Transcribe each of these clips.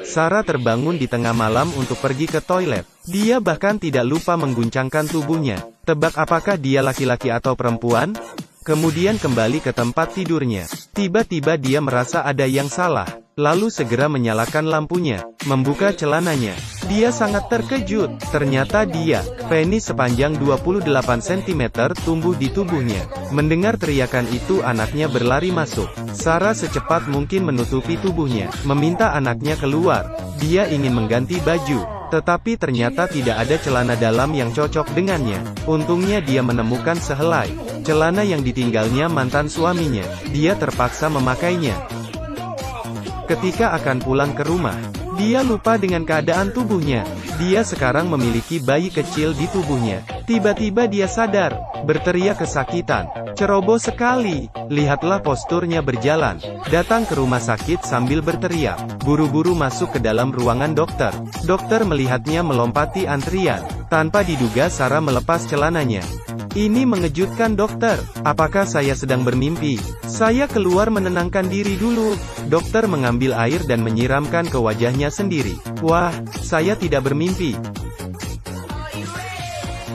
Sarah terbangun di tengah malam untuk pergi ke toilet. Dia bahkan tidak lupa mengguncangkan tubuhnya. Tebak apakah dia laki-laki atau perempuan? Kemudian kembali ke tempat tidurnya. Tiba-tiba dia merasa ada yang salah. Lalu segera menyalakan lampunya, membuka celananya. Dia sangat terkejut. Ternyata dia, penis sepanjang 28 cm tumbuh di tubuhnya. Mendengar teriakan itu, anaknya berlari masuk. Sarah secepat mungkin menutupi tubuhnya, meminta anaknya keluar. Dia ingin mengganti baju, tetapi ternyata tidak ada celana dalam yang cocok dengannya. Untungnya dia menemukan sehelai celana yang ditinggalnya mantan suaminya. Dia terpaksa memakainya. Ketika akan pulang ke rumah, dia lupa dengan keadaan tubuhnya. Dia sekarang memiliki bayi kecil di tubuhnya. Tiba-tiba dia sadar, berteriak kesakitan. Ceroboh sekali. Lihatlah posturnya berjalan. Datang ke rumah sakit sambil berteriak. Buru-buru masuk ke dalam ruangan dokter. Dokter melihatnya melompati antrian. Tanpa diduga Sarah melepas celananya. Ini mengejutkan dokter. Apakah saya sedang bermimpi? Saya keluar menenangkan diri dulu. Dokter mengambil air dan menyiramkan ke wajahnya sendiri. Wah, saya tidak bermimpi.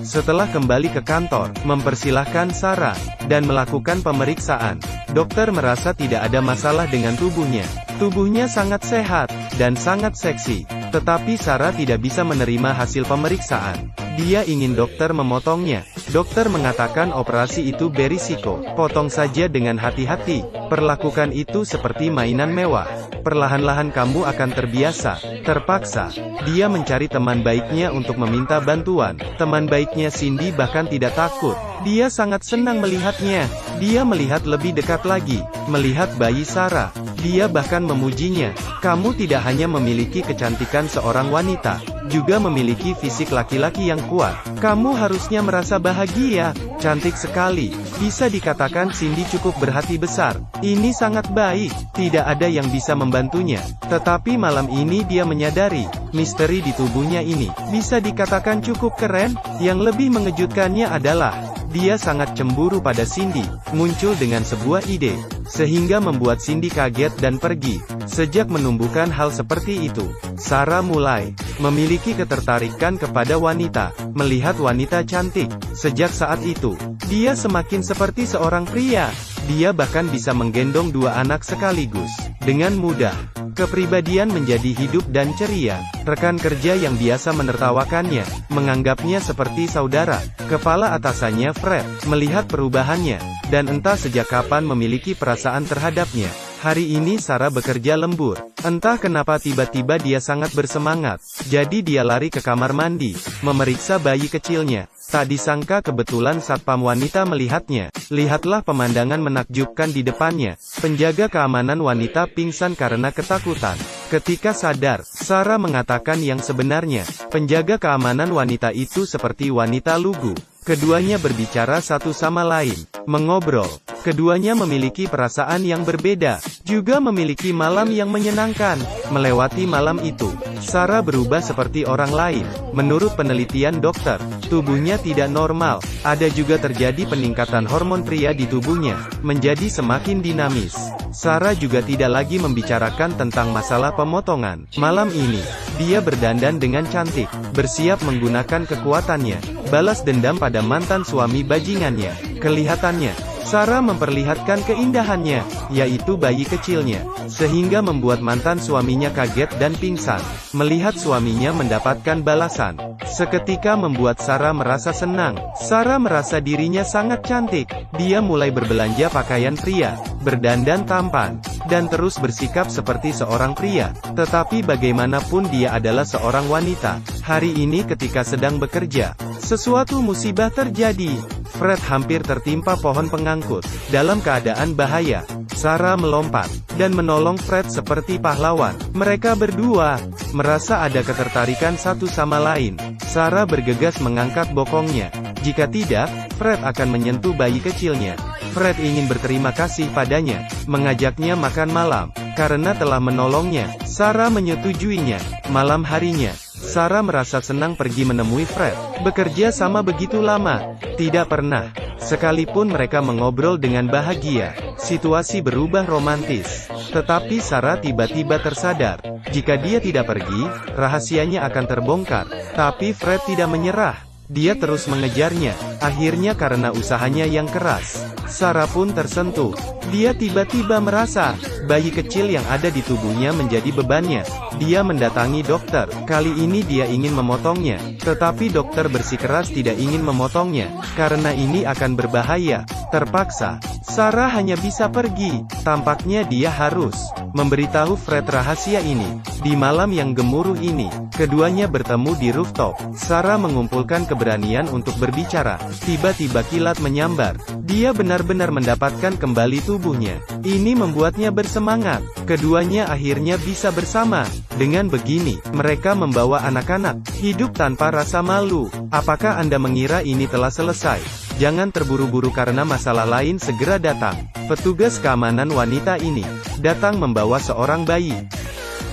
Setelah kembali ke kantor, mempersilahkan Sarah, dan melakukan pemeriksaan. Dokter merasa tidak ada masalah dengan tubuhnya. Tubuhnya sangat sehat, dan sangat seksi. Tetapi Sarah tidak bisa menerima hasil pemeriksaan. Dia ingin dokter memotongnya. Dokter mengatakan operasi itu berisiko. Potong saja dengan hati-hati. Perlakukan itu seperti mainan mewah. Perlahan-lahan kamu akan terbiasa. Terpaksa. Dia mencari teman baiknya untuk meminta bantuan. Teman baiknya Cindy bahkan tidak takut. Dia sangat senang melihatnya. Dia melihat lebih dekat lagi. Melihat bayi Sarah. Dia bahkan memujinya. Kamu tidak hanya memiliki kecantikan seorang wanita, juga memiliki fisik laki-laki yang kuat. Kamu harusnya merasa bahagia. Cantik sekali. Bisa dikatakan Cindy cukup berhati besar. Ini sangat baik. Tidak ada yang bisa membantunya. Tetapi malam ini dia menyadari, misteri di tubuhnya ini, bisa dikatakan cukup keren. Yang lebih mengejutkannya adalah, dia sangat cemburu pada Cindy. Muncul dengan sebuah ide, sehingga membuat Cindy kaget dan pergi. Sejak menumbuhkan hal seperti itu, Sarah mulai memiliki ketertarikan kepada wanita, melihat wanita cantik. Sejak saat itu, dia semakin seperti seorang pria. Dia bahkan bisa menggendong dua anak sekaligus dengan mudah. Kepribadian menjadi hidup dan ceria. Rekan kerja yang biasa menertawakannya, menganggapnya seperti saudara. Kepala atasannya Fred melihat perubahannya, dan entah sejak kapan memiliki perasaan terhadapnya. Hari ini Sarah bekerja lembur. Entah kenapa tiba-tiba dia sangat bersemangat. Jadi dia lari ke kamar mandi, memeriksa bayi kecilnya. Tak disangka kebetulan satpam wanita melihatnya. Lihatlah pemandangan menakjubkan di depannya. Penjaga keamanan wanita pingsan karena ketakutan. Ketika sadar, Sarah mengatakan yang sebenarnya. Penjaga keamanan wanita itu seperti wanita lugu. Keduanya berbicara satu sama lain, mengobrol. Keduanya memiliki perasaan yang berbeda, juga memiliki malam yang menyenangkan. Melewati malam itu, Sarah berubah seperti orang lain. Menurut penelitian dokter, tubuhnya tidak normal. Ada juga terjadi peningkatan hormon pria di tubuhnya, menjadi semakin dinamis. Sarah juga tidak lagi membicarakan tentang masalah pemotongan. Malam ini, dia berdandan dengan cantik, bersiap menggunakan kekuatannya, balas dendam pada mantan suami bajingannya. Kelihatannya, Sarah memperlihatkan keindahannya, yaitu bayi kecilnya, sehingga membuat mantan suaminya kaget dan pingsan. Melihat suaminya mendapatkan balasan, seketika membuat Sarah merasa senang. Sarah merasa dirinya sangat cantik. Dia mulai berbelanja pakaian pria, berdandan tampan, dan terus bersikap seperti seorang pria. Tetapi bagaimanapun dia adalah seorang wanita. Hari ini ketika sedang bekerja, sesuatu musibah terjadi. Fred hampir tertimpa pohon pengangkut. Dalam keadaan bahaya, Sarah melompat dan menolong Fred seperti pahlawan. Mereka berdua merasa ada ketertarikan satu sama lain. Sarah bergegas mengangkat bokongnya. Jika tidak, Fred akan menyentuh bayi kecilnya. Fred ingin berterima kasih padanya, mengajaknya makan malam. Karena telah menolongnya, Sarah menyetujuinya. Malam harinya, Sarah merasa senang pergi menemui Fred. Bekerja sama begitu lama, tidak pernah Sekalipun mereka mengobrol dengan bahagia, situasi berubah romantis. Tetapi Sarah tiba-tiba tersadar, jika dia tidak pergi, rahasianya akan terbongkar. Tapi Fred tidak menyerah. Dia terus mengejarnya. Akhirnya karena usahanya yang keras, Sarah pun tersentuh. Dia tiba-tiba merasa, bayi kecil yang ada di tubuhnya menjadi bebannya. Dia mendatangi dokter. Kali ini dia ingin memotongnya. Tetapi dokter bersikeras tidak ingin memotongnya, karena ini akan berbahaya. Terpaksa, Sarah hanya bisa pergi. Tampaknya dia harus memberitahu Fred rahasia ini. Di malam yang gemuruh ini, keduanya bertemu di rooftop. Sarah mengumpulkan keberanian untuk berbicara. Tiba-tiba kilat menyambar. Dia benar-benar mendapatkan kembali tubuhnya. Ini membuatnya bersemangat. Keduanya akhirnya bisa bersama. Dengan begini, mereka membawa anak-anak, hidup tanpa rasa malu. Apakah Anda mengira ini telah selesai? Jangan terburu-buru karena masalah lain segera datang. Petugas keamanan wanita ini datang membawa seorang bayi.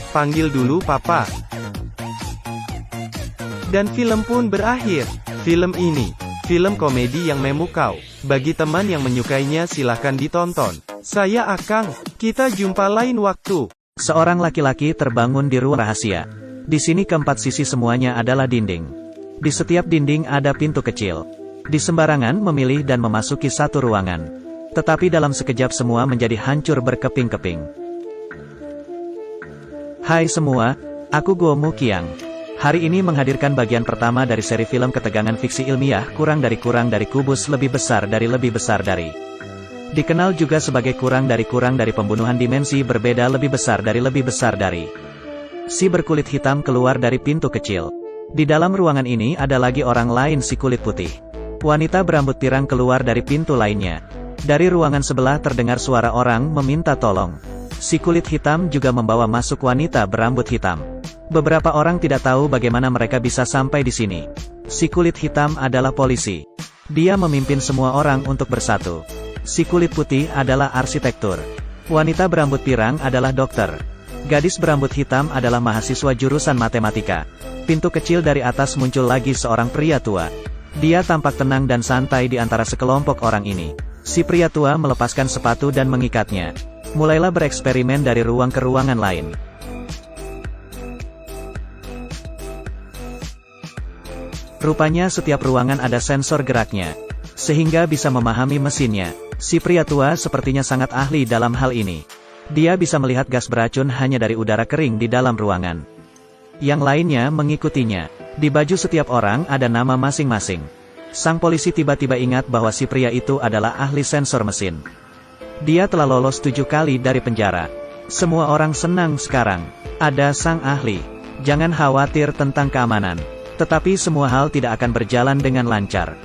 Panggil dulu papa. Dan film pun berakhir. Film ini, film komedi yang memukau. Bagi teman yang menyukainya silahkan ditonton. Saya Akang, kita jumpa lain waktu. Seorang laki-laki terbangun di ruang rahasia. Di sini keempat sisi semuanya adalah dinding. Di setiap dinding ada pintu kecil. Di sembarangan memilih dan memasuki satu ruangan. Tetapi dalam sekejap semua menjadi hancur berkeping-keping. Hai semua, aku Gomu Kiang. Hari ini menghadirkan bagian pertama dari seri film ketegangan fiksi ilmiah kurang dari kubus lebih besar dari. Dikenal juga sebagai kurang dari pembunuhan dimensi berbeda lebih besar dari. Si berkulit hitam keluar dari pintu kecil. Di dalam ruangan ini ada lagi orang lain si kulit putih. Wanita berambut pirang keluar dari pintu lainnya. Dari ruangan sebelah terdengar suara orang meminta tolong. Si kulit hitam juga membawa masuk wanita berambut hitam. Beberapa orang tidak tahu bagaimana mereka bisa sampai di sini. Si kulit hitam adalah polisi. Dia memimpin semua orang untuk bersatu. Si kulit putih adalah arsitektur. Wanita berambut pirang adalah dokter. Gadis berambut hitam adalah mahasiswa jurusan matematika. Pintu kecil dari atas muncul lagi seorang pria tua. Dia tampak tenang dan santai di antara sekelompok orang ini. Si pria tua melepaskan sepatu dan mengikatnya. Mulailah bereksperimen dari ruang ke ruangan lain. Rupanya setiap ruangan ada sensor geraknya, sehingga bisa memahami mesinnya. Si pria tua sepertinya sangat ahli dalam hal ini. Dia bisa melihat gas beracun hanya dari udara kering di dalam ruangan. Yang lainnya mengikutinya. Di baju setiap orang ada nama masing-masing. Sang polisi tiba-tiba ingat bahwa si pria itu adalah ahli sensor mesin. Dia telah lolos 7 kali dari penjara. Semua orang senang sekarang. Ada sang ahli. Jangan khawatir tentang keamanan. Tetapi semua hal tidak akan berjalan dengan lancar.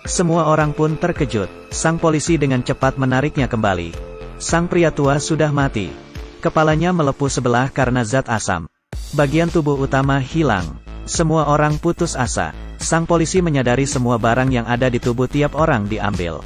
Semua orang pun terkejut. Sang polisi dengan cepat menariknya kembali. Sang pria tua sudah mati. Kepalanya melepuh sebelah karena zat asam. Bagian tubuh utama hilang. Semua orang putus asa. Sang polisi menyadari semua barang yang ada di tubuh tiap orang diambil.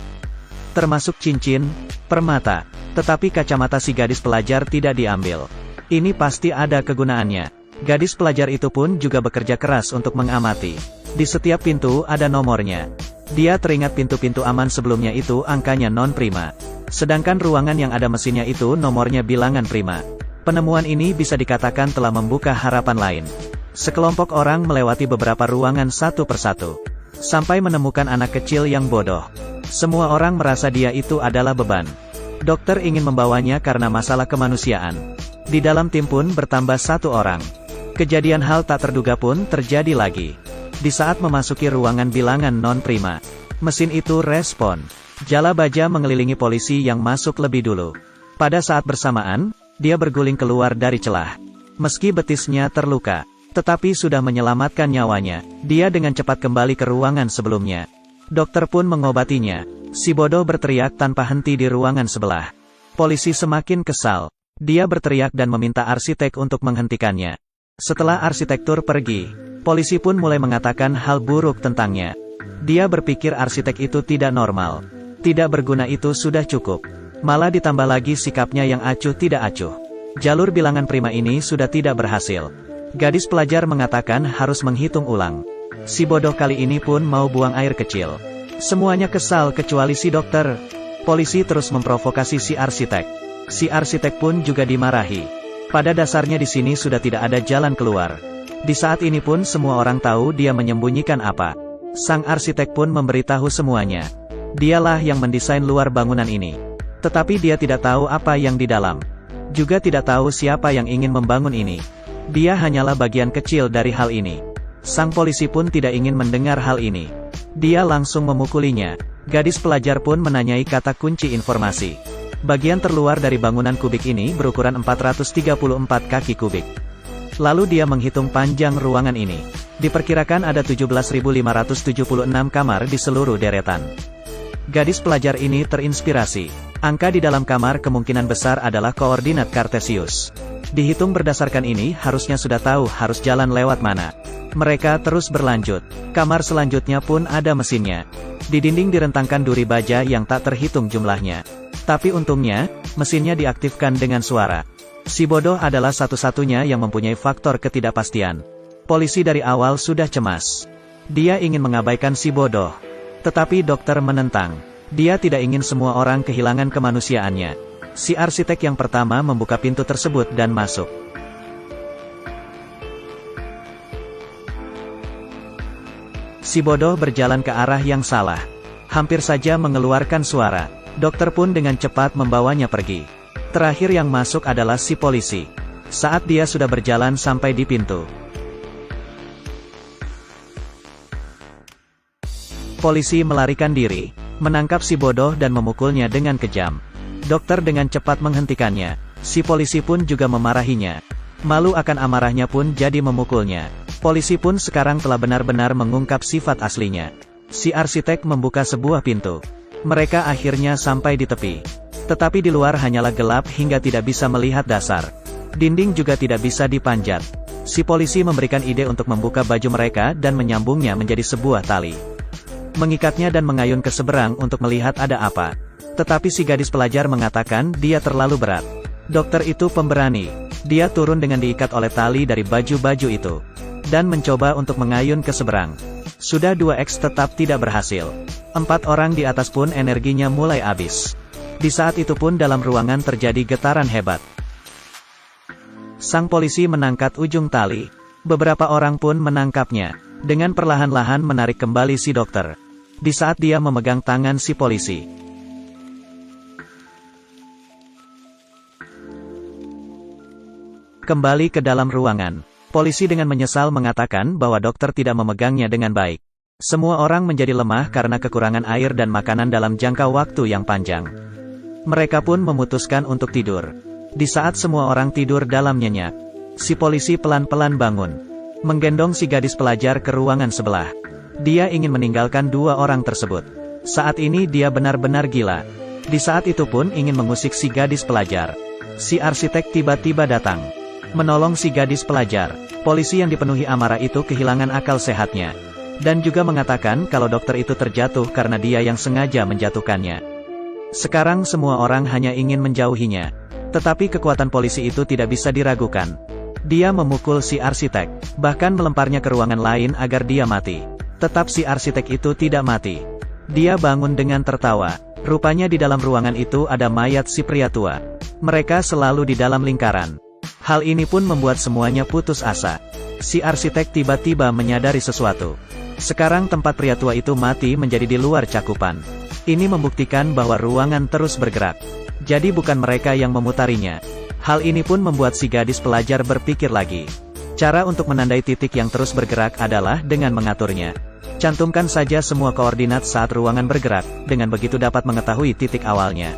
Termasuk cincin, permata. Tetapi kacamata si gadis pelajar tidak diambil. Ini pasti ada kegunaannya. Gadis pelajar itu pun juga bekerja keras untuk mengamati. Di setiap pintu ada nomornya. Dia teringat pintu-pintu aman sebelumnya itu angkanya non-prima. Sedangkan ruangan yang ada mesinnya itu nomornya bilangan prima. Penemuan ini bisa dikatakan telah membuka harapan lain. Sekelompok orang melewati beberapa ruangan satu persatu. Sampai menemukan anak kecil yang bodoh. Semua orang merasa dia itu adalah beban. Dokter ingin membawanya karena masalah kemanusiaan. Di dalam tim pun bertambah 1 orang. Kejadian hal tak terduga pun terjadi lagi. Di saat memasuki ruangan bilangan non-prima, mesin itu respon. Jala baja mengelilingi polisi yang masuk lebih dulu. Pada saat bersamaan, dia berguling keluar dari celah. Meski betisnya terluka, tetapi sudah menyelamatkan nyawanya. Dia dengan cepat kembali ke ruangan sebelumnya. Dokter pun mengobatinya. Si bodoh berteriak tanpa henti di ruangan sebelah. Polisi semakin kesal. Dia berteriak dan meminta arsitek untuk menghentikannya. Setelah arsitektur pergi, polisi pun mulai mengatakan hal buruk tentangnya. Dia berpikir arsitek itu tidak normal. Tidak berguna itu sudah cukup. Malah ditambah lagi sikapnya yang acuh tidak acuh. Jalur bilangan prima ini sudah tidak berhasil. Gadis pelajar mengatakan harus menghitung ulang. Si bodoh kali ini pun mau buang air kecil. Semuanya kesal kecuali si dokter. Polisi terus memprovokasi si arsitek. Si arsitek pun juga dimarahi. Pada dasarnya di sini sudah tidak ada jalan keluar. Di saat ini pun semua orang tahu dia menyembunyikan apa. Sang arsitek pun memberitahu semuanya. Dialah yang mendesain luar bangunan ini. Tetapi dia tidak tahu apa yang di dalam. Juga tidak tahu siapa yang ingin membangun ini. Dia hanyalah bagian kecil dari hal ini. Sang polisi pun tidak ingin mendengar hal ini. Dia langsung memukulinya. Gadis pelajar pun menanyai kata kunci informasi. Bagian terluar dari bangunan kubik ini berukuran 434 kaki kubik. Lalu dia menghitung panjang ruangan ini. Diperkirakan ada 17.576 kamar di seluruh deretan. Gadis pelajar ini terinspirasi. Angka di dalam kamar kemungkinan besar adalah koordinat Kartesius. Dihitung berdasarkan ini harusnya sudah tahu harus jalan lewat mana. Mereka terus berlanjut. Kamar selanjutnya pun ada mesinnya. Di dinding direntangkan duri baja yang tak terhitung jumlahnya. Tapi untungnya, mesinnya diaktifkan dengan suara. Si bodoh adalah satu-satunya yang mempunyai faktor ketidakpastian. Polisi dari awal sudah cemas. Dia ingin mengabaikan si bodoh. Tetapi dokter menentang. Dia tidak ingin semua orang kehilangan kemanusiaannya. Si arsitek yang pertama membuka pintu tersebut dan masuk. Si bodoh berjalan ke arah yang salah. Hampir saja mengeluarkan suara. Dokter pun dengan cepat membawanya pergi. Terakhir yang masuk adalah si polisi. Saat dia sudah berjalan sampai di pintu, polisi melarikan diri, menangkap si bodoh dan memukulnya dengan kejam. Dokter dengan cepat menghentikannya. Si polisi pun juga memarahinya. Malu akan amarahnya pun jadi memukulnya. Polisi pun sekarang telah benar-benar mengungkap sifat aslinya. Si arsitek membuka sebuah pintu. Mereka akhirnya sampai di tepi. Tetapi di luar hanyalah gelap hingga tidak bisa melihat dasar. Dinding juga tidak bisa dipanjat. Si polisi memberikan ide untuk membuka baju mereka dan menyambungnya menjadi sebuah tali. Mengikatnya dan mengayun ke seberang untuk melihat ada apa. Tetapi si gadis pelajar mengatakan dia terlalu berat. Dokter itu pemberani. Dia turun dengan diikat oleh tali dari baju-baju itu. Dan mencoba untuk mengayun ke seberang. Sudah 2x tetap tidak berhasil. 4 orang di atas pun energinya mulai habis. Di saat itu pun dalam ruangan terjadi getaran hebat. Sang polisi menangkat ujung tali. Beberapa orang pun menangkapnya. Dengan perlahan-lahan menarik kembali si dokter. Di saat dia memegang tangan si polisi. Kembali ke dalam ruangan. Polisi dengan menyesal mengatakan bahwa dokter tidak memegangnya dengan baik. Semua orang menjadi lemah karena kekurangan air dan makanan dalam jangka waktu yang panjang. Mereka pun memutuskan untuk tidur. Di saat semua orang tidur dalam nyenyak, si polisi pelan-pelan bangun. Menggendong si gadis pelajar ke ruangan sebelah. Dia ingin meninggalkan 2 orang tersebut. Saat ini dia benar-benar gila. Di saat itu pun ingin mengusik si gadis pelajar. Si arsitek tiba-tiba datang. Menolong si gadis pelajar. Polisi yang dipenuhi amarah itu kehilangan akal sehatnya. Dan juga mengatakan kalau dokter itu terjatuh karena dia yang sengaja menjatuhkannya. Sekarang semua orang hanya ingin menjauhinya. Tetapi kekuatan polisi itu tidak bisa diragukan. Dia memukul si arsitek, bahkan melemparnya ke ruangan lain agar dia mati. Tetap si arsitek itu tidak mati. Dia bangun dengan tertawa. Rupanya di dalam ruangan itu ada mayat si pria tua. Mereka selalu di dalam lingkaran. Hal ini pun membuat semuanya putus asa. Si arsitek tiba-tiba menyadari sesuatu. Sekarang tempat pria tua itu mati menjadi di luar cakupan. Ini membuktikan bahwa ruangan terus bergerak. Jadi bukan mereka yang memutarinya. Hal ini pun membuat si gadis pelajar berpikir lagi. Cara untuk menandai titik yang terus bergerak adalah dengan mengaturnya. Cantumkan saja semua koordinat saat ruangan bergerak, dengan begitu dapat mengetahui titik awalnya.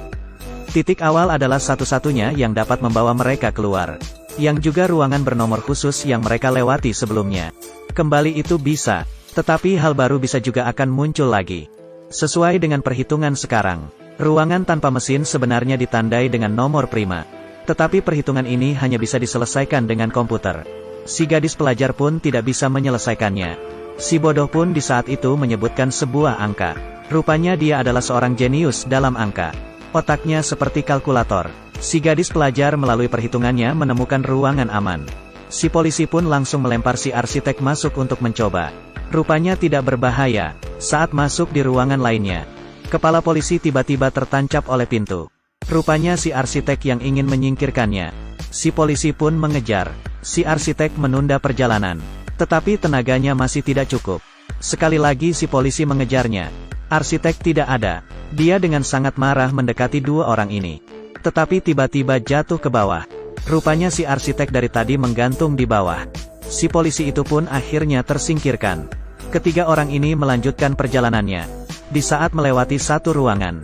Titik awal adalah satu-satunya yang dapat membawa mereka keluar. Yang juga ruangan bernomor khusus yang mereka lewati sebelumnya. Kembali itu bisa, tetapi hal baru bisa juga akan muncul lagi. Sesuai dengan perhitungan sekarang, ruangan tanpa mesin sebenarnya ditandai dengan nomor prima. Tetapi perhitungan ini hanya bisa diselesaikan dengan komputer. Si gadis pelajar pun tidak bisa menyelesaikannya. Si bodoh pun di saat itu menyebutkan sebuah angka. Rupanya dia adalah seorang jenius dalam angka. Otaknya seperti kalkulator. Si gadis pelajar melalui perhitungannya menemukan ruangan aman. Si polisi pun langsung melempar si arsitek masuk untuk mencoba. Rupanya tidak berbahaya. Saat masuk di ruangan lainnya, kepala polisi tiba-tiba tertancap oleh pintu. Rupanya si arsitek yang ingin menyingkirkannya. Si polisi pun mengejar. Si arsitek menunda perjalanan. Tetapi tenaganya masih tidak cukup. Sekali lagi si polisi mengejarnya. Arsitek tidak ada. Dia dengan sangat marah mendekati dua orang ini. Tetapi tiba-tiba jatuh ke bawah. Rupanya si arsitek dari tadi menggantung di bawah. Si polisi itu pun akhirnya tersingkirkan. Ketiga orang ini melanjutkan perjalanannya. Di saat melewati satu ruangan,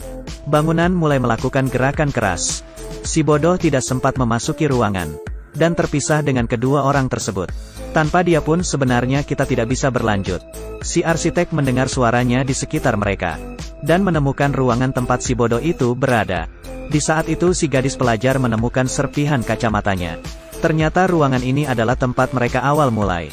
bangunan mulai melakukan gerakan keras. Si bodoh tidak sempat memasuki ruangan, dan terpisah dengan kedua orang tersebut. Tanpa dia pun sebenarnya kita tidak bisa berlanjut. Si arsitek mendengar suaranya di sekitar mereka, dan menemukan ruangan tempat si bodoh itu berada. Di saat itu si gadis pelajar menemukan serpihan kacamatanya. Ternyata ruangan ini adalah tempat mereka awal mulai.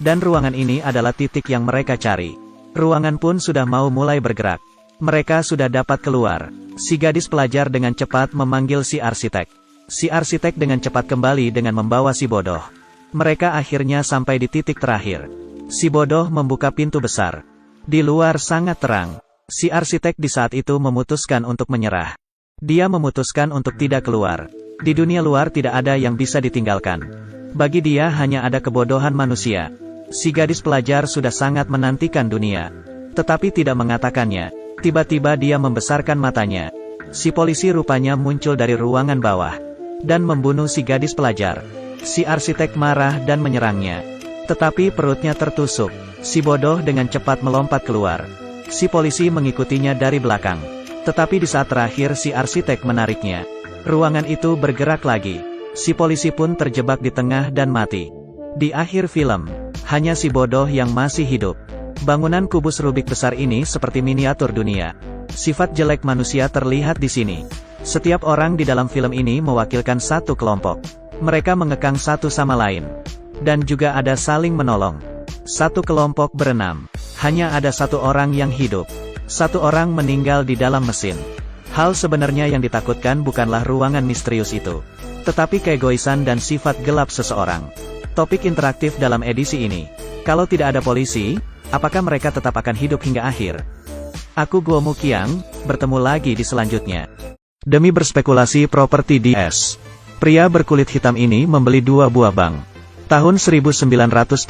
Dan ruangan ini adalah titik yang mereka cari. Ruangan pun sudah mau mulai bergerak. Mereka sudah dapat keluar. Si gadis pelajar dengan cepat memanggil si arsitek. Si arsitek dengan cepat kembali dengan membawa si bodoh. Mereka akhirnya sampai di titik terakhir. Si bodoh membuka pintu besar. Di luar sangat terang. Si arsitek di saat itu memutuskan untuk menyerah. Dia memutuskan untuk tidak keluar. Di dunia luar tidak ada yang bisa ditinggalkan. Bagi dia hanya ada kebodohan manusia. Si gadis pelajar sudah sangat menantikan dunia, tetapi tidak mengatakannya. Tiba-tiba dia membesarkan matanya. Si polisi rupanya muncul dari ruangan bawah, dan membunuh si gadis pelajar. Si arsitek marah dan menyerangnya. Tetapi perutnya tertusuk. Si bodoh dengan cepat melompat keluar. Si polisi mengikutinya dari belakang. Tetapi di saat terakhir si arsitek menariknya. Ruangan itu bergerak lagi. Si polisi pun terjebak di tengah dan mati. Di akhir film, hanya si bodoh yang masih hidup. Bangunan kubus Rubik besar ini seperti miniatur dunia. Sifat jelek manusia terlihat di sini. Setiap orang di dalam film ini mewakilkan satu kelompok. Mereka mengekang satu sama lain. Dan juga ada saling menolong. Satu kelompok berenam. Hanya ada satu orang yang hidup. Satu orang meninggal di dalam mesin. Hal sebenarnya yang ditakutkan bukanlah ruangan misterius itu, tetapi keegoisan dan sifat gelap seseorang. Topik interaktif dalam edisi ini. Kalau tidak ada polisi, apakah mereka tetap akan hidup hingga akhir? Aku Guomu Qiang, bertemu lagi di selanjutnya. Demi berspekulasi properti di S. Pria berkulit hitam ini membeli 2 buah bank. Tahun 1939.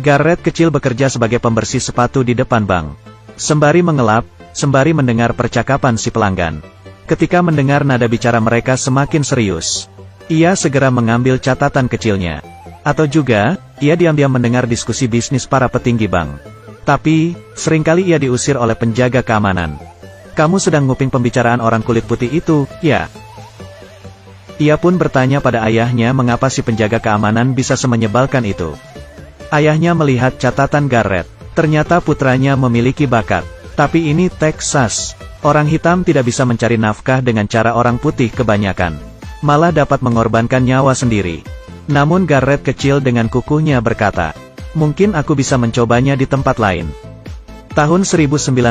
Garrett kecil bekerja sebagai pembersih sepatu di depan bank. Sembari mengelap, sembari mendengar percakapan si pelanggan. Ketika mendengar nada bicara mereka semakin serius, ia segera mengambil catatan kecilnya. Atau juga, ia diam-diam mendengar diskusi bisnis para petinggi bank. Tapi, seringkali ia diusir oleh penjaga keamanan. Kamu sedang nguping pembicaraan orang kulit putih itu, ya? Ia pun bertanya pada ayahnya mengapa si penjaga keamanan bisa semenyebalkan itu. Ayahnya melihat catatan Garrett. Ternyata putranya memiliki bakat. Tapi ini Texas. Orang hitam tidak bisa mencari nafkah dengan cara orang putih kebanyakan. Malah dapat mengorbankan nyawa sendiri. Namun Garrett kecil dengan kukuhnya berkata, mungkin aku bisa mencobanya di tempat lain. Tahun 1954,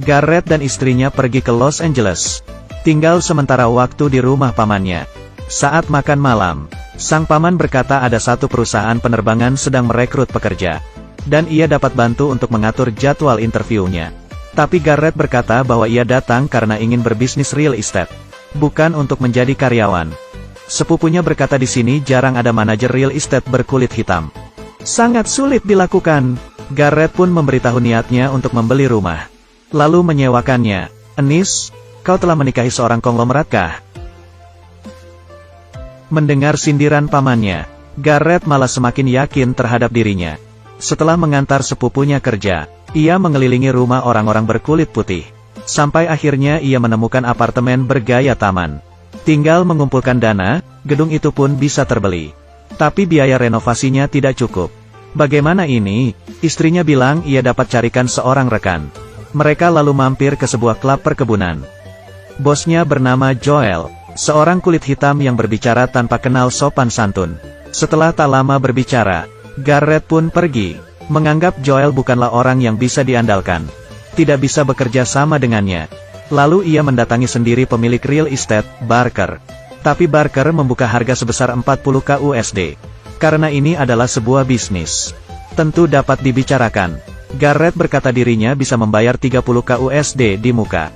Garrett dan istrinya pergi ke Los Angeles. Tinggal sementara waktu di rumah pamannya. Saat makan malam, sang paman berkata ada satu perusahaan penerbangan sedang merekrut pekerja. Dan ia dapat bantu untuk mengatur jadwal interviewnya. Tapi Garrett berkata bahwa ia datang karena ingin berbisnis real estate, bukan untuk menjadi karyawan. Sepupunya berkata di sini jarang ada manajer real estate berkulit hitam. Sangat sulit dilakukan. Garrett pun memberitahu niatnya untuk membeli rumah, lalu menyewakannya. Enis, kau telah menikahi seorang konglomerat kah? Mendengar sindiran pamannya, Garrett malah semakin yakin terhadap dirinya. Setelah mengantar sepupunya kerja, ia mengelilingi rumah orang-orang berkulit putih. Sampai akhirnya ia menemukan apartemen bergaya taman. Tinggal mengumpulkan dana, gedung itu pun bisa terbeli. Tapi biaya renovasinya tidak cukup. Bagaimana ini? Istrinya bilang ia dapat carikan seorang rekan. Mereka lalu mampir ke sebuah klub perkebunan. Bosnya bernama Joel, seorang kulit hitam yang berbicara tanpa kenal sopan santun. Setelah tak lama berbicara, Garrett pun pergi, menganggap Joel bukanlah orang yang bisa diandalkan. Tidak bisa bekerja sama dengannya. Lalu ia mendatangi sendiri pemilik real estate, Barker. Tapi Barker membuka harga sebesar 40k USD. Karena ini adalah sebuah bisnis. Tentu dapat dibicarakan. Garrett berkata dirinya bisa membayar 30k USD di muka.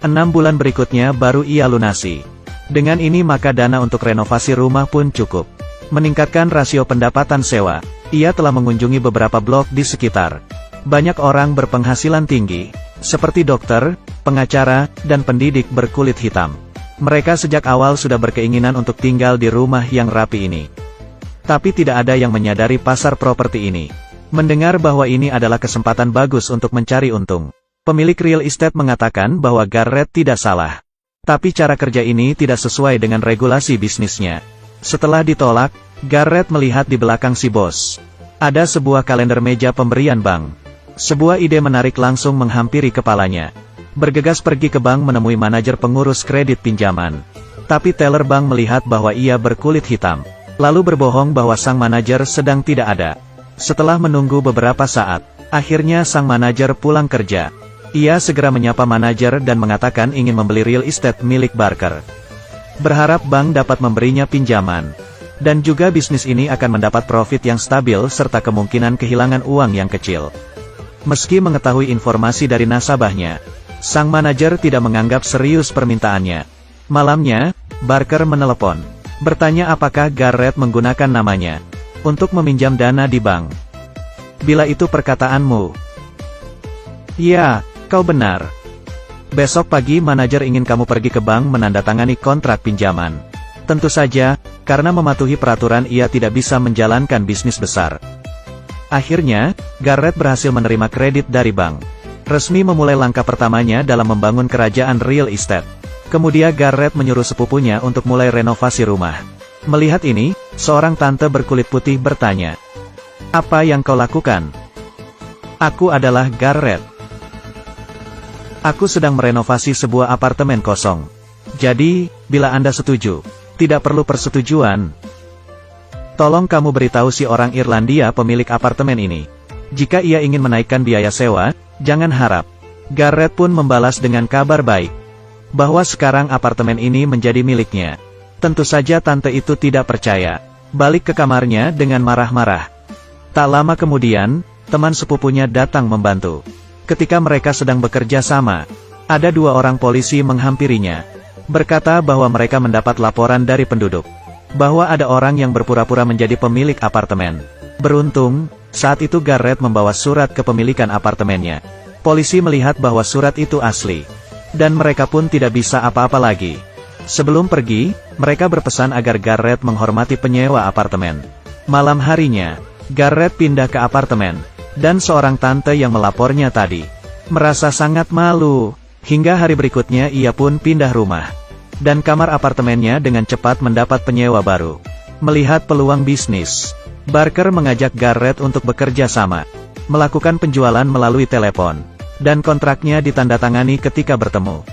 6 bulan berikutnya baru ia lunasi. Dengan ini maka dana untuk renovasi rumah pun cukup. Meningkatkan rasio pendapatan sewa. Ia telah mengunjungi beberapa blok di sekitar. Banyak orang berpenghasilan tinggi, seperti dokter, pengacara, dan pendidik berkulit hitam. Mereka sejak awal sudah berkeinginan untuk tinggal di rumah yang rapi ini. Tapi tidak ada yang menyadari pasar properti ini. Mendengar bahwa ini adalah kesempatan bagus untuk mencari untung. Pemilik real estate mengatakan bahwa Garrett tidak salah. Tapi cara kerja ini tidak sesuai dengan regulasi bisnisnya. Setelah ditolak, Garrett melihat di belakang si bos. Ada sebuah kalender meja pemberian bank. Sebuah ide menarik langsung menghampiri kepalanya. Bergegas pergi ke bank menemui manajer pengurus kredit pinjaman. Tapi teller bank melihat bahwa ia berkulit hitam. Lalu berbohong bahwa sang manajer sedang tidak ada. Setelah menunggu beberapa saat, akhirnya sang manajer pulang kerja. Ia segera menyapa manajer dan mengatakan ingin membeli real estate milik Barker. Berharap bank dapat memberinya pinjaman. Dan juga bisnis ini akan mendapat profit yang stabil serta kemungkinan kehilangan uang yang kecil. Meski mengetahui informasi dari nasabahnya, sang manajer tidak menganggap serius permintaannya. Malamnya, Barker menelepon. Bertanya apakah Garrett menggunakan namanya untuk meminjam dana di bank. Bila itu perkataanmu. Ya, kau benar. Besok pagi manajer ingin kamu pergi ke bank menandatangani kontrak pinjaman. Tentu saja, karena mematuhi peraturan ia tidak bisa menjalankan bisnis besar. Akhirnya, Garrett berhasil menerima kredit dari bank. Resmi memulai langkah pertamanya dalam membangun kerajaan real estate. Kemudian Garrett menyuruh sepupunya untuk mulai renovasi rumah. Melihat ini, seorang tante berkulit putih bertanya, "Apa yang kau lakukan?" "Aku adalah Garrett. Aku sedang merenovasi sebuah apartemen kosong. Jadi, bila Anda setuju, tidak perlu persetujuan. Tolong kamu beritahu si orang Irlandia pemilik apartemen ini. Jika ia ingin menaikkan biaya sewa, jangan harap." Garrett pun membalas dengan kabar baik. Bahwa sekarang apartemen ini menjadi miliknya. Tentu saja tante itu tidak percaya. Balik ke kamarnya dengan marah-marah. Tak lama kemudian, teman sepupunya datang membantu. Ketika mereka sedang bekerja sama, ada 2 orang polisi menghampirinya. Berkata bahwa mereka mendapat laporan dari penduduk. Bahwa ada orang yang berpura-pura menjadi pemilik apartemen. Beruntung, saat itu Garrett membawa surat kepemilikan apartemennya. Polisi melihat bahwa surat itu asli. Dan mereka pun tidak bisa apa-apa lagi. Sebelum pergi, mereka berpesan agar Garrett menghormati penyewa apartemen. Malam harinya, Garrett pindah ke apartemen. Dan seorang tante yang melapornya tadi merasa sangat malu. Hingga hari berikutnya ia pun pindah rumah. Dan kamar apartemennya dengan cepat mendapat penyewa baru. Melihat peluang bisnis, Barker mengajak Garrett untuk bekerja sama. Melakukan penjualan melalui telepon. Dan kontraknya ditandatangani ketika bertemu.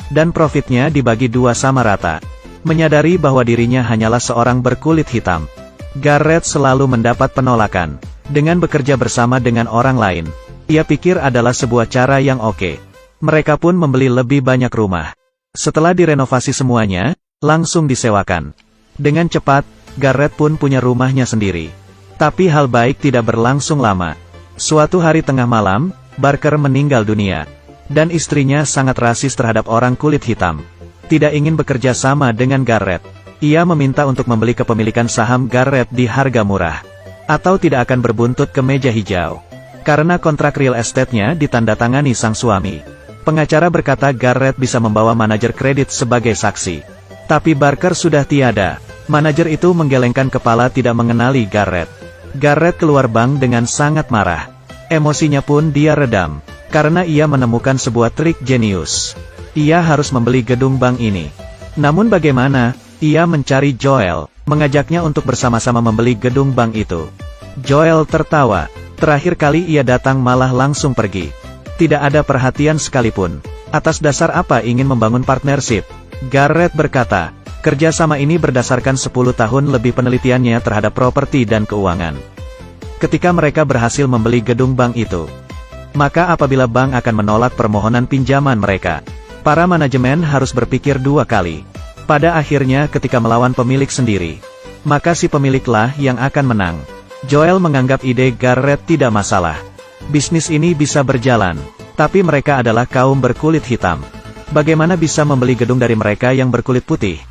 Dan profitnya dibagi 2 sama rata. Menyadari bahwa dirinya hanyalah seorang berkulit hitam, Garrett selalu mendapat penolakan. Dengan bekerja bersama dengan orang lain, ia pikir adalah sebuah cara yang oke. Mereka pun membeli lebih banyak rumah. Setelah direnovasi semuanya, langsung disewakan. Dengan cepat, Garrett pun punya rumahnya sendiri. Tapi hal baik tidak berlangsung lama. Suatu hari tengah malam, Barker meninggal dunia. Dan istrinya sangat rasis terhadap orang kulit hitam. Tidak ingin bekerja sama dengan Garrett. Ia meminta untuk membeli kepemilikan saham Garrett di harga murah. Atau tidak akan berbuntut ke meja hijau. Karena kontrak real estate-nya ditandatangani sang suami. Pengacara berkata Garrett bisa membawa manajer kredit sebagai saksi. Tapi Barker sudah tiada. Manajer itu menggelengkan kepala tidak mengenali Garrett. Garrett keluar bank dengan sangat marah. Emosinya pun dia redam. Karena ia menemukan sebuah trik jenius. Ia harus membeli gedung bank ini. Namun bagaimana? Ia mencari Joel, mengajaknya untuk bersama-sama membeli gedung bank itu. Joel tertawa. Terakhir kali ia datang malah langsung pergi. Tidak ada perhatian sekalipun. Atas dasar apa ingin membangun partnership? Garrett berkata, kerjasama ini berdasarkan 10 tahun lebih penelitiannya terhadap properti dan keuangan. Ketika mereka berhasil membeli gedung bank itu, maka apabila bank akan menolak permohonan pinjaman mereka, para manajemen harus berpikir 2 kali. Pada akhirnya ketika melawan pemilik sendiri, maka si pemiliklah yang akan menang. Joel menganggap ide Garrett tidak masalah. Bisnis ini bisa berjalan. Tapi mereka adalah kaum berkulit hitam. Bagaimana bisa membeli gedung dari mereka yang berkulit putih?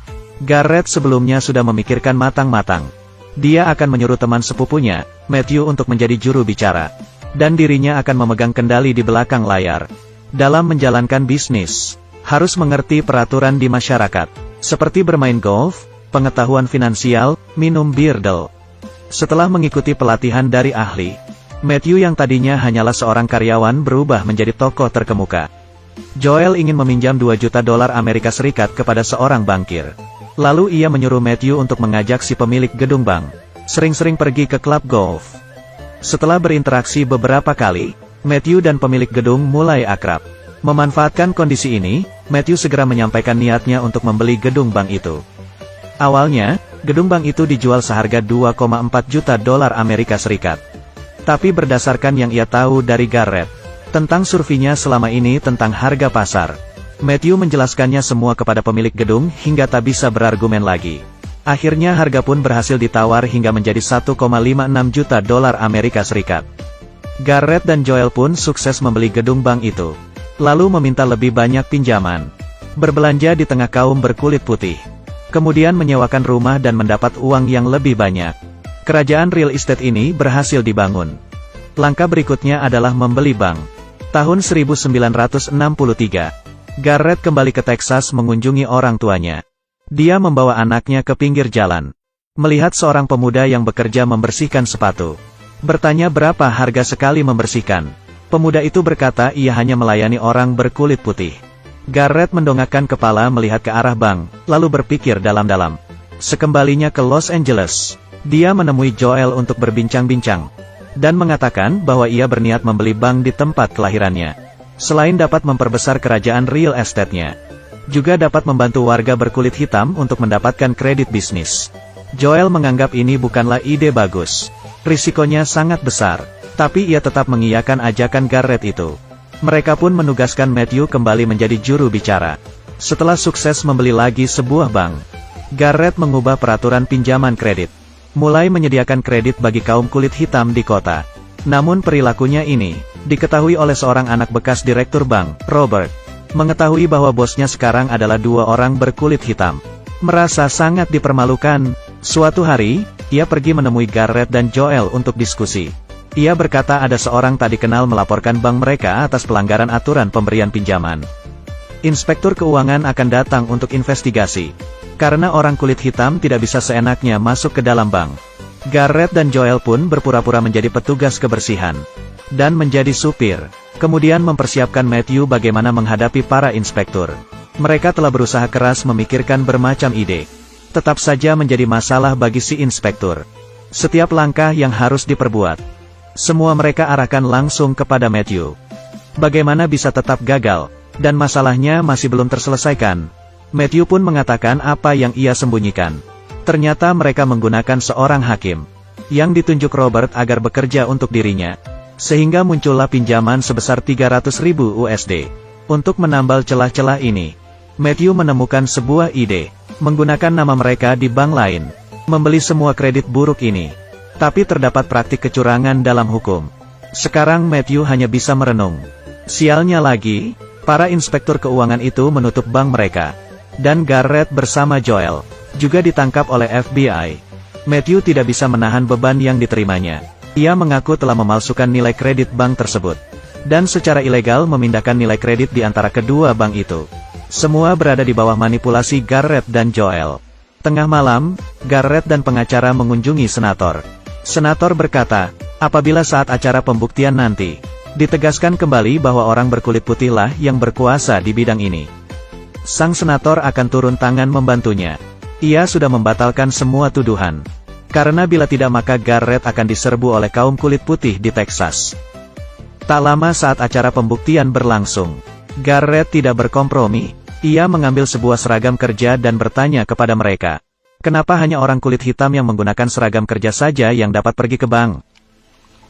Garrett sebelumnya sudah memikirkan matang-matang. Dia akan menyuruh teman sepupunya, Matthew untuk menjadi juru bicara. Dan dirinya akan memegang kendali di belakang layar. Dalam menjalankan bisnis, harus mengerti peraturan di masyarakat. Seperti bermain golf, pengetahuan finansial, minum bir del. Setelah mengikuti pelatihan dari ahli, Matthew yang tadinya hanyalah seorang karyawan berubah menjadi tokoh terkemuka. Joel ingin meminjam $2 juta Amerika Serikat kepada seorang bankir. Lalu ia menyuruh Matthew untuk mengajak si pemilik gedung bank sering-sering pergi ke klub golf. Setelah berinteraksi beberapa kali, Matthew dan pemilik gedung mulai akrab. Memanfaatkan kondisi ini, Matthew segera menyampaikan niatnya untuk membeli gedung bank itu. Awalnya, gedung bank itu dijual seharga $2,4 juta Amerika Serikat. Tapi berdasarkan yang ia tahu dari Garrett tentang surveinya selama ini tentang harga pasar, Matthew menjelaskannya semua kepada pemilik gedung hingga tak bisa berargumen lagi. Akhirnya harga pun berhasil ditawar hingga menjadi $1,56 juta Amerika Serikat. Garrett dan Joel pun sukses membeli gedung bank itu. Lalu meminta lebih banyak pinjaman. Berbelanja di tengah kaum berkulit putih. Kemudian menyewakan rumah dan mendapat uang yang lebih banyak. Kerajaan real estate ini berhasil dibangun. Langkah berikutnya adalah membeli bank. Tahun 1963. Garrett kembali ke Texas mengunjungi orang tuanya. Dia membawa anaknya ke pinggir jalan. Melihat seorang pemuda yang bekerja membersihkan sepatu. Bertanya berapa harga sekali membersihkan. Pemuda itu berkata ia hanya melayani orang berkulit putih. Garrett mendongakkan kepala melihat ke arah bank, lalu berpikir dalam-dalam. Sekembalinya ke Los Angeles, dia menemui Joel untuk berbincang-bincang. Dan mengatakan bahwa ia berniat membeli bank di tempat kelahirannya. Selain dapat memperbesar kerajaan real estate-nya, juga dapat membantu warga berkulit hitam untuk mendapatkan kredit bisnis. Joel menganggap ini bukanlah ide bagus. Risikonya sangat besar, tapi ia tetap mengiyakan ajakan Garrett itu. Mereka pun menugaskan Matthew kembali menjadi juru bicara. Setelah sukses membeli lagi sebuah bank, Garrett mengubah peraturan pinjaman kredit. Mulai menyediakan kredit bagi kaum kulit hitam di kota. Namun perilakunya ini diketahui oleh seorang anak bekas direktur bank, Robert. Mengetahui bahwa bosnya sekarang adalah 2 orang berkulit hitam. Merasa sangat dipermalukan. Suatu hari, ia pergi menemui Garrett dan Joel untuk diskusi. Ia berkata ada seorang tak dikenal melaporkan bank mereka atas pelanggaran aturan pemberian pinjaman. Inspektur keuangan akan datang untuk investigasi. Karena orang kulit hitam tidak bisa seenaknya masuk ke dalam bank. Garrett dan Joel pun berpura-pura menjadi petugas kebersihan. Dan menjadi supir. Kemudian mempersiapkan Matthew bagaimana menghadapi para inspektur. Mereka telah berusaha keras memikirkan bermacam ide. Tetap saja menjadi masalah bagi si inspektur. Setiap langkah yang harus diperbuat, semua mereka arahkan langsung kepada Matthew. Bagaimana bisa tetap gagal, dan masalahnya masih belum terselesaikan. Matthew pun mengatakan apa yang ia sembunyikan. Ternyata mereka menggunakan seorang hakim, yang ditunjuk Robert agar bekerja untuk dirinya. Sehingga muncullah pinjaman sebesar 300.000 USD. Untuk menambal celah-celah ini, Matthew menemukan sebuah ide, menggunakan nama mereka di bank lain, membeli semua kredit buruk ini. Tapi terdapat praktik kecurangan dalam hukum. Sekarang Matthew hanya bisa merenung. Sialnya lagi, para inspektur keuangan itu menutup bank mereka. Dan Garrett bersama Joel juga ditangkap oleh FBI. Matthew tidak bisa menahan beban yang diterimanya. Ia mengaku telah memalsukan nilai kredit bank tersebut. Dan secara ilegal memindahkan nilai kredit di antara kedua bank itu. Semua berada di bawah manipulasi Garrett dan Joel. Tengah malam, Garrett dan pengacara mengunjungi senator. Senator berkata, apabila saat acara pembuktian nanti, ditegaskan kembali bahwa orang berkulit putihlah yang berkuasa di bidang ini, sang senator akan turun tangan membantunya. Ia sudah membatalkan semua tuduhan. Karena bila tidak maka Garrett akan diserbu oleh kaum kulit putih di Texas. Tak lama saat acara pembuktian berlangsung, Garrett tidak berkompromi. Ia mengambil sebuah seragam kerja dan bertanya kepada mereka, kenapa hanya orang kulit hitam yang menggunakan seragam kerja saja yang dapat pergi ke bank?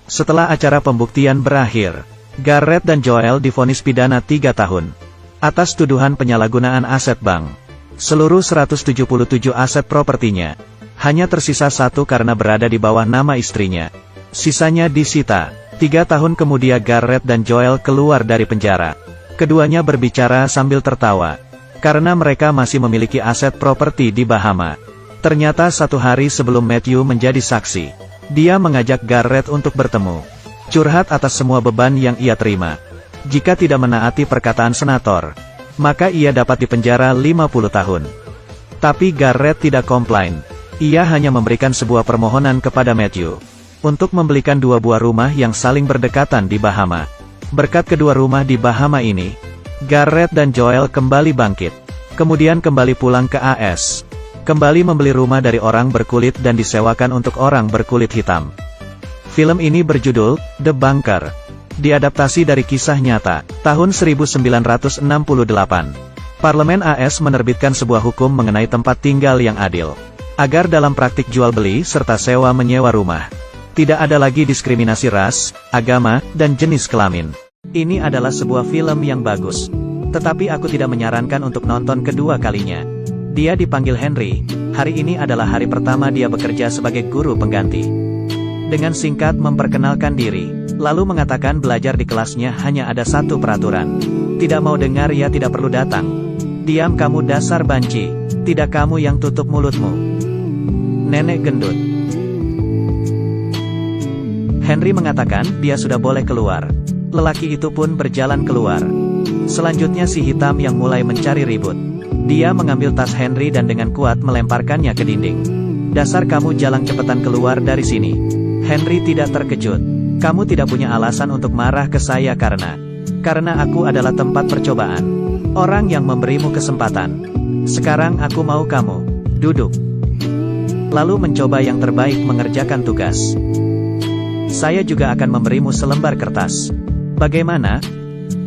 Setelah acara pembuktian berakhir, Garrett dan Joel divonis pidana 3 tahun. Atas tuduhan penyalahgunaan aset bank. Seluruh 177 aset propertinya Hanya tersisa satu karena berada di bawah nama istrinya. Sisanya disita. 3 tahun kemudian Garrett dan Joel keluar dari penjara. Keduanya berbicara sambil tertawa. Karena mereka masih memiliki aset properti di Bahama. Ternyata satu hari sebelum Matthew menjadi saksi, dia mengajak Garrett untuk bertemu. Curhat atas semua beban yang ia terima. Jika tidak menaati perkataan senator, maka ia dapat dipenjara 50 tahun. Tapi Garrett tidak komplain. Ia hanya memberikan sebuah permohonan kepada Matthew untuk membelikan 2 buah rumah yang saling berdekatan di Bahama. Berkat kedua rumah di Bahama ini, Garrett dan Joel kembali bangkit. Kemudian kembali pulang ke AS. Kembali membeli rumah dari orang berkulit dan disewakan untuk orang berkulit hitam. Film ini berjudul The Bunker. Diadaptasi dari kisah nyata, tahun 1968. Parlemen AS menerbitkan sebuah hukum mengenai tempat tinggal yang adil. Agar dalam praktik jual beli serta sewa menyewa rumah, tidak ada lagi diskriminasi ras, agama, dan jenis kelamin. Ini adalah sebuah film yang bagus. Tetapi aku tidak menyarankan untuk nonton kedua kalinya. Dia dipanggil Henry. Hari ini adalah hari pertama dia bekerja sebagai guru pengganti. Dengan singkat memperkenalkan diri, lalu mengatakan belajar di kelasnya hanya ada satu peraturan. Tidak mau dengar ya tidak perlu datang. Diam kamu dasar banci. Tidak kamu yang tutup mulutmu. Nenek gendut. Henry mengatakan dia sudah boleh keluar. Lelaki itu pun berjalan keluar. Selanjutnya si hitam yang mulai mencari ribut. Dia mengambil tas Henry dan dengan kuat melemparkannya ke dinding. Dasar kamu jalan cepetan keluar dari sini. Henry tidak terkejut. Kamu tidak punya alasan untuk marah ke saya karena aku adalah tempat percobaan. Orang yang memberimu kesempatan. Sekarang aku mau kamu duduk. Lalu mencoba yang terbaik mengerjakan tugas. Saya juga akan memberimu selembar kertas. Bagaimana?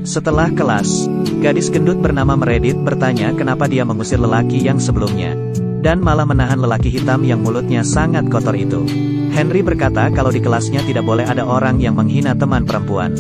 Setelah kelas, gadis gendut bernama Meredith bertanya kenapa dia mengusir lelaki yang sebelumnya. Dan malah menahan lelaki hitam yang mulutnya sangat kotor itu. Henry berkata kalau di kelasnya tidak boleh ada orang yang menghina teman perempuan.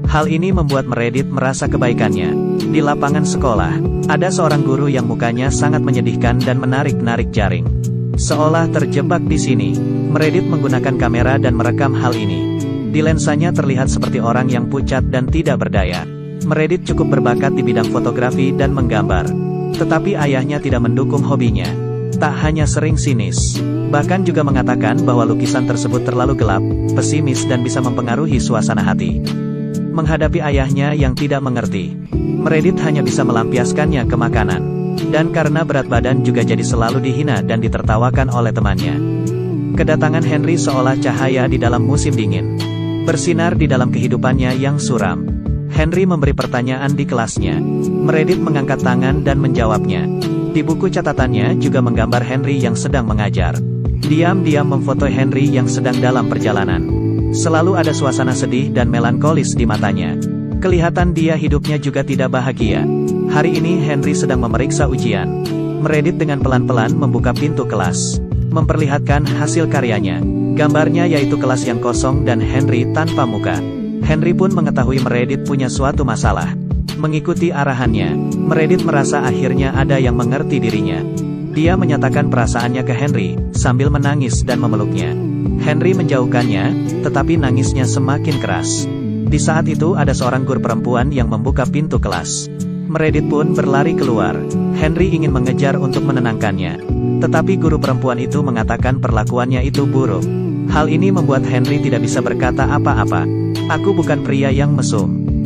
Hal ini membuat Meredith merasa kebaikannya. Di lapangan sekolah, ada seorang guru yang mukanya sangat menyedihkan dan menarik-narik jaring. Seolah terjebak di sini, Meredith menggunakan kamera dan merekam hal ini. Di lensanya terlihat seperti orang yang pucat dan tidak berdaya. Meredith cukup berbakat di bidang fotografi dan menggambar. Tetapi ayahnya tidak mendukung hobinya. Tak hanya sering sinis, bahkan juga mengatakan bahwa lukisan tersebut terlalu gelap, pesimis dan bisa mempengaruhi suasana hati. Menghadapi ayahnya yang tidak mengerti, Meredith hanya bisa melampiaskannya ke makanan. Dan karena berat badan juga jadi selalu dihina dan ditertawakan oleh temannya. Kedatangan Henry seolah cahaya di dalam musim dingin. Bersinar di dalam kehidupannya yang suram. Henry memberi pertanyaan di kelasnya. Meredith mengangkat tangan dan menjawabnya. Di buku catatannya juga menggambar Henry yang sedang mengajar. Diam-diam memfoto Henry yang sedang dalam perjalanan. Selalu ada suasana sedih dan melankolis di matanya. Kelihatan dia hidupnya juga tidak bahagia. Hari ini Henry sedang memeriksa ujian. Meredith dengan pelan-pelan membuka pintu kelas. Memperlihatkan hasil karyanya. Gambarnya yaitu kelas yang kosong dan Henry tanpa muka. Henry pun mengetahui Meredith punya suatu masalah. Mengikuti arahannya, Meredith merasa akhirnya ada yang mengerti dirinya. Dia menyatakan perasaannya ke Henry, sambil menangis dan memeluknya. Henry menjauhkannya, tetapi nangisnya semakin keras. Di saat itu ada seorang guru perempuan yang membuka pintu kelas. Meredith pun berlari keluar. Henry ingin mengejar untuk menenangkannya. Tetapi guru perempuan itu mengatakan perlakuannya itu buruk. Hal ini membuat Henry tidak bisa berkata apa-apa. Aku bukan pria yang mesum.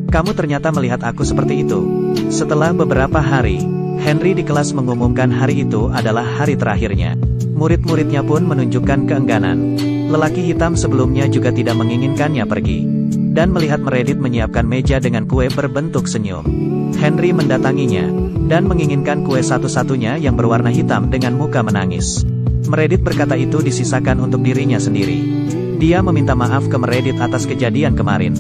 Kamu ternyata melihat aku seperti itu. Setelah beberapa hari, Henry di kelas mengumumkan hari itu adalah hari terakhirnya. Murid-muridnya pun menunjukkan keengganan. Lelaki hitam sebelumnya juga tidak menginginkannya pergi. Dan melihat Meredith menyiapkan meja dengan kue berbentuk senyum. Henry mendatanginya, dan menginginkan kue satu-satunya yang berwarna hitam dengan muka menangis. Meredith berkata itu disisakan untuk dirinya sendiri. Dia meminta maaf ke Meredith atas kejadian kemarin.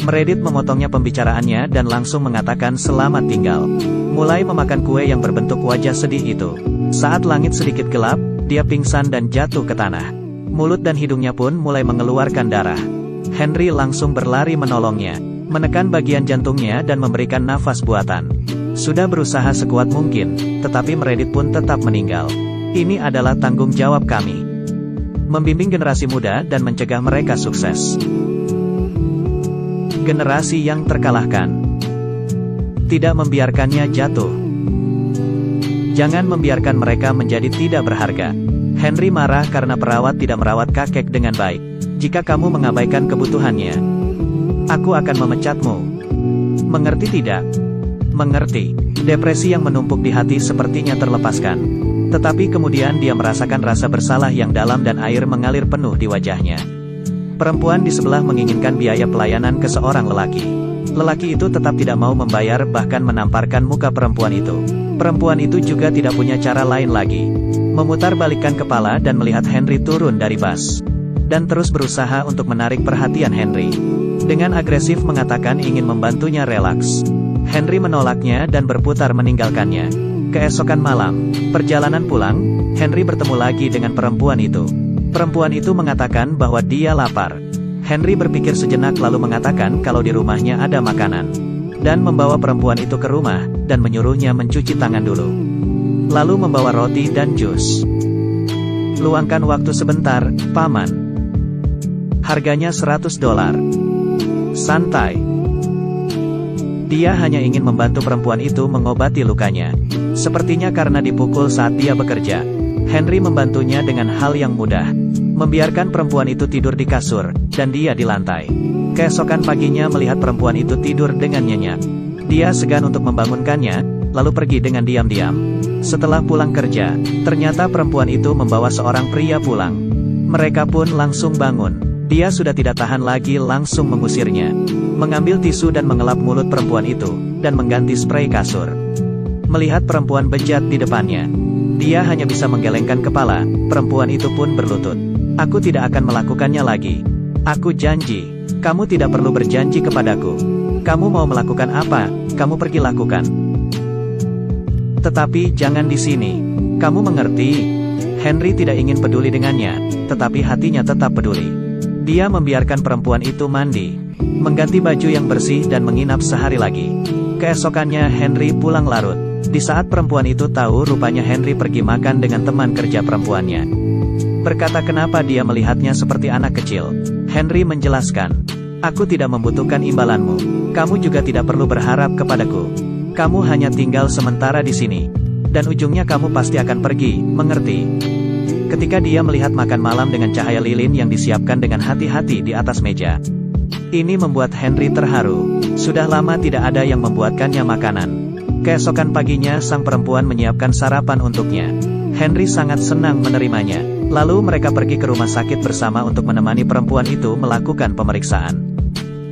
Meredith memotongnya pembicaraannya dan langsung mengatakan selamat tinggal. Mulai memakan kue yang berbentuk wajah sedih itu. Saat langit sedikit gelap, dia pingsan dan jatuh ke tanah. Mulut dan hidungnya pun mulai mengeluarkan darah. Henry langsung berlari menolongnya, menekan bagian jantungnya dan memberikan nafas buatan. Sudah berusaha sekuat mungkin, tetapi Meredith pun tetap meninggal. Ini adalah tanggung jawab kami. Membimbing generasi muda dan mencegah mereka sukses. Generasi yang terkalahkan. Tidak membiarkannya jatuh. Jangan membiarkan mereka menjadi tidak berharga. Henry marah karena perawat tidak merawat kakek dengan baik. Jika kamu mengabaikan kebutuhannya, aku akan memecatmu. Mengerti tidak? Mengerti. Depresi yang menumpuk di hati sepertinya terlepaskan. Tetapi kemudian dia merasakan rasa bersalah yang dalam dan air mengalir penuh di wajahnya. Perempuan di sebelah menginginkan biaya pelayanan ke seorang lelaki. Lelaki itu tetap tidak mau membayar, bahkan menamparkan muka perempuan itu. Perempuan itu juga tidak punya cara lain lagi. Memutarbalikkan kepala dan melihat Henry turun dari bus. Dan terus berusaha untuk menarik perhatian Henry. Dengan agresif mengatakan ingin membantunya relaks. Henry menolaknya dan berputar meninggalkannya. Keesokan malam, perjalanan pulang, Henry bertemu lagi dengan perempuan itu. Perempuan itu mengatakan bahwa dia lapar. Henry berpikir sejenak lalu mengatakan kalau di rumahnya ada makanan. Dan membawa perempuan itu ke rumah, dan menyuruhnya mencuci tangan dulu. Lalu membawa roti dan jus. Luangkan waktu sebentar, Paman. Harganya $100. Santai. Dia hanya ingin membantu perempuan itu mengobati lukanya. Sepertinya karena dipukul saat dia bekerja. Henry membantunya dengan hal yang mudah. Membiarkan perempuan itu tidur di kasur, dan dia di lantai. Keesokan paginya melihat perempuan itu tidur dengan nyenyak. Dia segan untuk membangunkannya, lalu pergi dengan diam-diam. Setelah pulang kerja, ternyata perempuan itu membawa seorang pria pulang. Mereka pun langsung bangun. Dia sudah tidak tahan lagi, langsung mengusirnya. Mengambil tisu dan mengelap mulut perempuan itu, dan mengganti spray kasur. Melihat perempuan bejat di depannya, dia hanya bisa menggelengkan kepala. Perempuan itu pun berlutut. Aku tidak akan melakukannya lagi. Aku janji. Kamu tidak perlu berjanji kepadaku. Kamu mau melakukan apa, kamu pergi lakukan. Tetapi jangan di sini. Kamu mengerti? Henry tidak ingin peduli dengannya, tetapi hatinya tetap peduli. Dia membiarkan perempuan itu mandi, mengganti baju yang bersih dan menginap sehari lagi. Keesokannya Henry pulang larut. Di saat perempuan itu tahu rupanya Henry pergi makan dengan teman kerja perempuannya. Berkata kenapa dia melihatnya seperti anak kecil. Henry menjelaskan, aku tidak membutuhkan imbalanmu. Kamu juga tidak perlu berharap kepadaku. Kamu hanya tinggal sementara di sini. Dan ujungnya kamu pasti akan pergi, mengerti? Ketika dia melihat makan malam dengan cahaya lilin yang disiapkan dengan hati-hati di atas meja. Ini membuat Henry terharu. Sudah lama tidak ada yang membuatkannya makanan. Keesokan paginya sang perempuan menyiapkan sarapan untuknya. Henry sangat senang menerimanya. Lalu mereka pergi ke rumah sakit bersama untuk menemani perempuan itu melakukan pemeriksaan.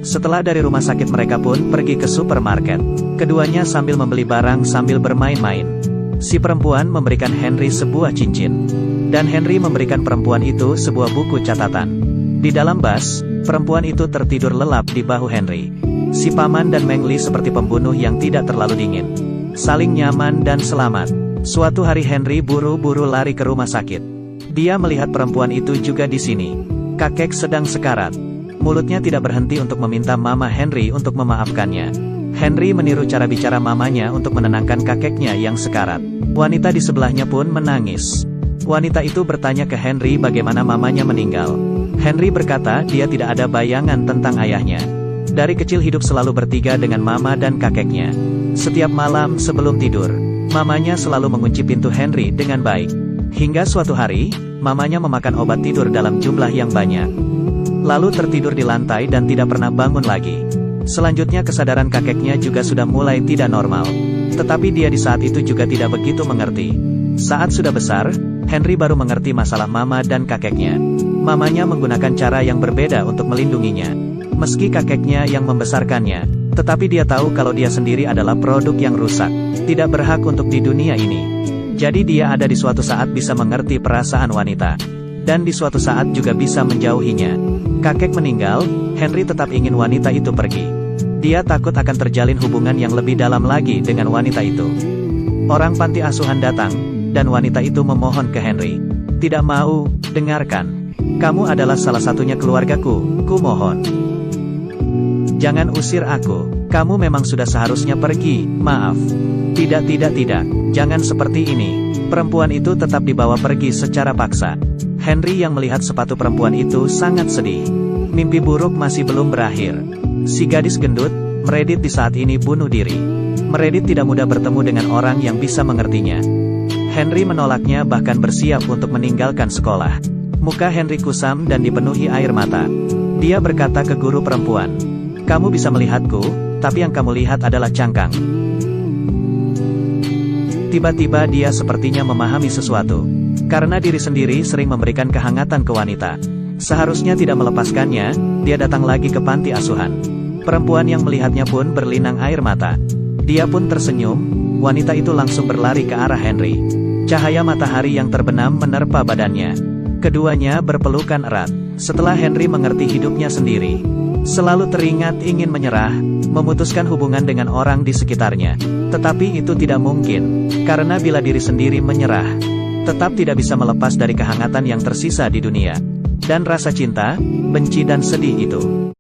Setelah dari rumah sakit mereka pun pergi ke supermarket. Keduanya sambil membeli barang sambil bermain-main. Si perempuan memberikan Henry sebuah cincin. Dan Henry memberikan perempuan itu sebuah buku catatan. Di dalam bus, perempuan itu tertidur lelap di bahu Henry. Si paman dan Mengli seperti pembunuh yang tidak terlalu dingin. Saling nyaman dan selamat. Suatu hari Henry buru-buru lari ke rumah sakit. Dia melihat perempuan itu juga di sini. Kakek sedang sekarat. Mulutnya tidak berhenti untuk meminta mama Henry untuk memaafkannya. Henry meniru cara bicara mamanya untuk menenangkan kakeknya yang sekarat. Wanita di sebelahnya pun menangis. Wanita itu bertanya ke Henry bagaimana mamanya meninggal. Henry berkata dia tidak ada bayangan tentang ayahnya. Dari kecil hidup selalu bertiga dengan mama dan kakeknya. Setiap malam sebelum tidur, mamanya selalu mengunci pintu Henry dengan baik. Hingga suatu hari, mamanya memakan obat tidur dalam jumlah yang banyak. Lalu tertidur di lantai dan tidak pernah bangun lagi. Selanjutnya kesadaran kakeknya juga sudah mulai tidak normal. Tetapi dia di saat itu juga tidak begitu mengerti. Saat sudah besar, Henry baru mengerti masalah mama dan kakeknya. Mamanya menggunakan cara yang berbeda untuk melindunginya. Meski kakeknya yang membesarkannya, tetapi dia tahu kalau dia sendiri adalah produk yang rusak, tidak berhak untuk di dunia ini. Jadi dia ada di suatu saat bisa mengerti perasaan wanita. Dan di suatu saat juga bisa menjauhinya. Kakek meninggal, Henry tetap ingin wanita itu pergi. Dia takut akan terjalin hubungan yang lebih dalam lagi dengan wanita itu. Orang panti asuhan datang, dan wanita itu memohon ke Henry. Tidak mau, dengarkan. Kamu adalah salah satunya keluargaku, ku mohon. Jangan usir aku. Kamu memang sudah seharusnya pergi, maaf. Tidak, jangan seperti ini. Perempuan itu tetap dibawa pergi secara paksa. Henry yang melihat sepatu perempuan itu sangat sedih. Mimpi buruk masih belum berakhir. Si gadis gendut, Meredith di saat ini bunuh diri. Meredith tidak mudah bertemu dengan orang yang bisa mengertinya. Henry menolaknya bahkan bersiap untuk meninggalkan sekolah. Muka Henry kusam dan dipenuhi air mata. Dia berkata ke guru perempuan, "Kamu bisa melihatku, tapi yang kamu lihat adalah cangkang." Tiba-tiba dia sepertinya memahami sesuatu. Karena diri sendiri sering memberikan kehangatan ke wanita. Seharusnya tidak melepaskannya, dia datang lagi ke panti asuhan. Perempuan yang melihatnya pun berlinang air mata. Dia pun tersenyum, wanita itu langsung berlari ke arah Henry. Cahaya matahari yang terbenam menerpa badannya. Keduanya berpelukan erat. Setelah Henry mengerti hidupnya sendiri, selalu teringat ingin menyerah, memutuskan hubungan dengan orang di sekitarnya. Tetapi itu tidak mungkin, karena bila diri sendiri menyerah, tetap tidak bisa melepas dari kehangatan yang tersisa di dunia. Dan rasa cinta, benci dan sedih itu